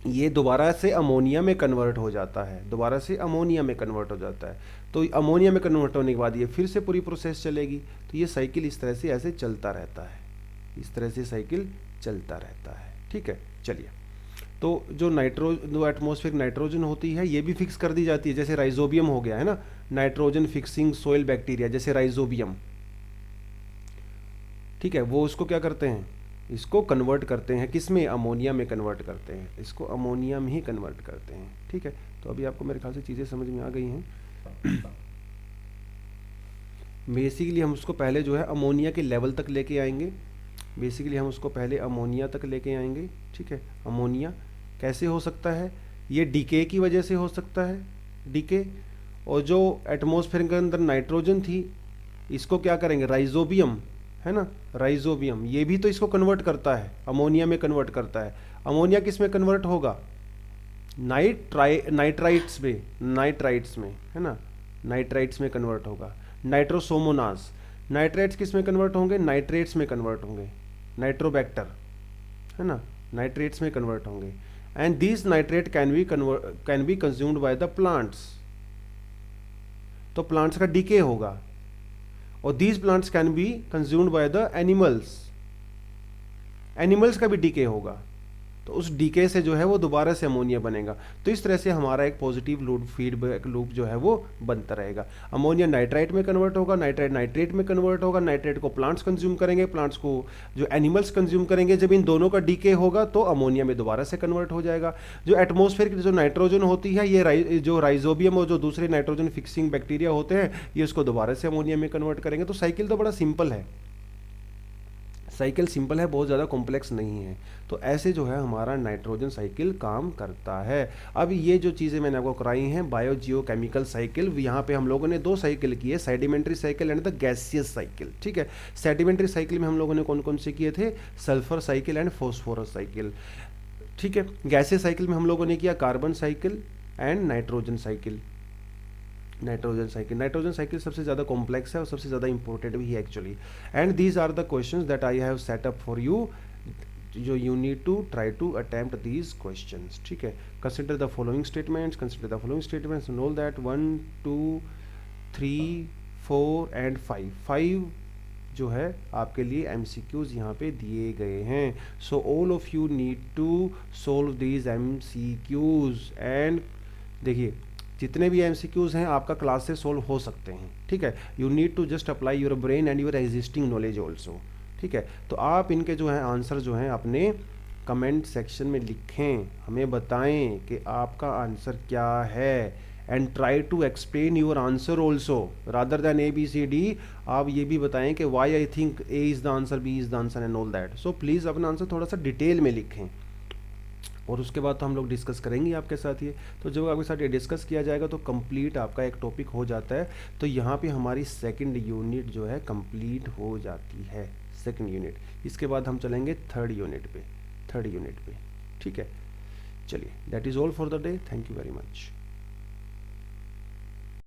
[SPEAKER 1] ये दोबारा से अमोनिया में कन्वर्ट हो जाता है, दोबारा से अमोनिया में कन्वर्ट हो जाता है। तो अमोनिया में कन्वर्ट होने के बाद ये फिर से पूरी प्रोसेस चलेगी। तो ये साइकिल इस तरह से ऐसे चलता रहता है, इस तरह से साइकिल चलता रहता है, ठीक है। चलिए, तो जो एटमॉस्फेरिक नाइट्रोजन होती है ये भी फिक्स कर दी जाती है, जैसे राइजोबियम हो गया है ना, नाइट्रोजन फिक्सिंग सोइल बैक्टीरिया, जैसे राइजोबियम, ठीक है, वो उसको क्या करते हैं, इसको कन्वर्ट करते हैं, किस में, अमोनिया में कन्वर्ट करते हैं, इसको अमोनिया में ही कन्वर्ट करते हैं, ठीक है। तो अभी आपको मेरे ख्याल से चीज़ें समझ में आ गई हैं। बेसिकली हम उसको पहले जो है अमोनिया के लेवल तक लेके आएंगे, बेसिकली हम उसको पहले अमोनिया तक लेके आएंगे, ठीक है। अमोनिया कैसे हो सकता है, ये डीके की वजह से हो सकता है, डीके, और जो एटमॉस्फेयर के अंदर नाइट्रोजन थी इसको क्या करेंगे, राइजोबियम है ना, राइजोबियम, ये भी तो इसको कन्वर्ट करता है, अमोनिया में कन्वर्ट करता है। अमोनिया किस में कन्वर्ट होगा, नाइट्राइट्स में, नाइट्राइट्स में है ना, नाइट्राइट्स में कन्वर्ट होगा। नाइट्रोसोमोनास, नाइट्राइट्स किस में कन्वर्ट होंगे, नाइट्रेट्स में कन्वर्ट होंगे, नाइट्रोबैक्टर है ना, नाइट्रेट्स में कन्वर्ट होंगे। And this nitrate can be consumed by the plants, तो प्लांट्स का डीके होगा, और these plants can be consumed by the animals, animals का भी डीके होगा, तो उस डीके से जो है वो दोबारा से अमोनिया बनेगा। तो इस तरह से हमारा एक पॉजिटिव लूप फीडबैक लूप जो है वो बनता रहेगा। अमोनिया नाइट्राइट में कन्वर्ट होगा, नाइट्राइट नाइट्रेट में कन्वर्ट होगा, नाइट्रेट को प्लांट्स कंज्यूम करेंगे, प्लांट्स को जो एनिमल्स कंज्यूम करेंगे, जब इन दोनों का डीके होगा तो अमोनिया में दोबारा से कन्वर्ट हो जाएगा। जो एटमॉस्फेयर की जो नाइट्रोजन होती है, ये जो राइजोबियम और जो दूसरे नाइट्रोजन फिक्सिंग बैक्टीरिया होते हैं, ये उसको दोबारा से अमोनिया में कन्वर्ट करेंगे। तो साइकिल तो बड़ा सिंपल है, साइकिल सिंपल है, बहुत ज़्यादा कॉम्प्लेक्स नहीं है। तो ऐसे जो है हमारा नाइट्रोजन साइकिल काम करता है। अब ये जो चीज़ें मैंने आपको कराई हैं, बायो जियो केमिकल साइकिल, यहाँ पे हम लोगों ने दो साइकिल की है, sedimentary cycle and the gaseous cycle, ठीक है। सेडिमेंट्री साइकिल में हम लोगों ने कौन कौन से किए थे, sulphur cycle and phosphorus cycle, ठीक है। गैसियस साइकिल में हम लोगों ने किया carbon cycle and nitrogen cycle, nitrogen cycle. Nitrogen cycle सबसे ज़्यादा कॉम्प्लेक्स है और सबसे ज़्यादा इंपॉर्टेंट भी है actually. And these are the questions that I have set up for you, जो you need to try to attempt these questions, ठीक है। Consider the following statements, consider the following statements and all that. 1 2 3 4 and 5 जो है आपके लिए MCQs यहाँ पे दिए गए हैं। So all of you need to solve these MCQs। And देखिए जितने भी MCQs हैं आपका क्लास से सोल्व हो सकते हैं, ठीक है। You need to just apply your brain and your existing knowledge also, ठीक है। तो आप इनके जो हैं आंसर जो हैं अपने कमेंट सेक्शन में लिखें, हमें बताएं कि आपका आंसर क्या है, and try to explain your answer also rather than ABCD। आप ये भी बताएं कि why I think A is the answer, B is the answer and all that. So please अपना आंसर थोड़ा सा डिटेल में लिखें, और उसके बाद तो हम लोग डिस्कस करेंगे आपके साथ ये। तो जब आपके साथ ये डिस्कस किया जाएगा तो कंप्लीट आपका एक टॉपिक हो जाता है। तो यहाँ पे हमारी सेकंड यूनिट जो है कंप्लीट हो जाती है, सेकंड यूनिट। इसके बाद हम चलेंगे थर्ड यूनिट पे, ठीक है। चलिए, that is all for the day. Thank you very much.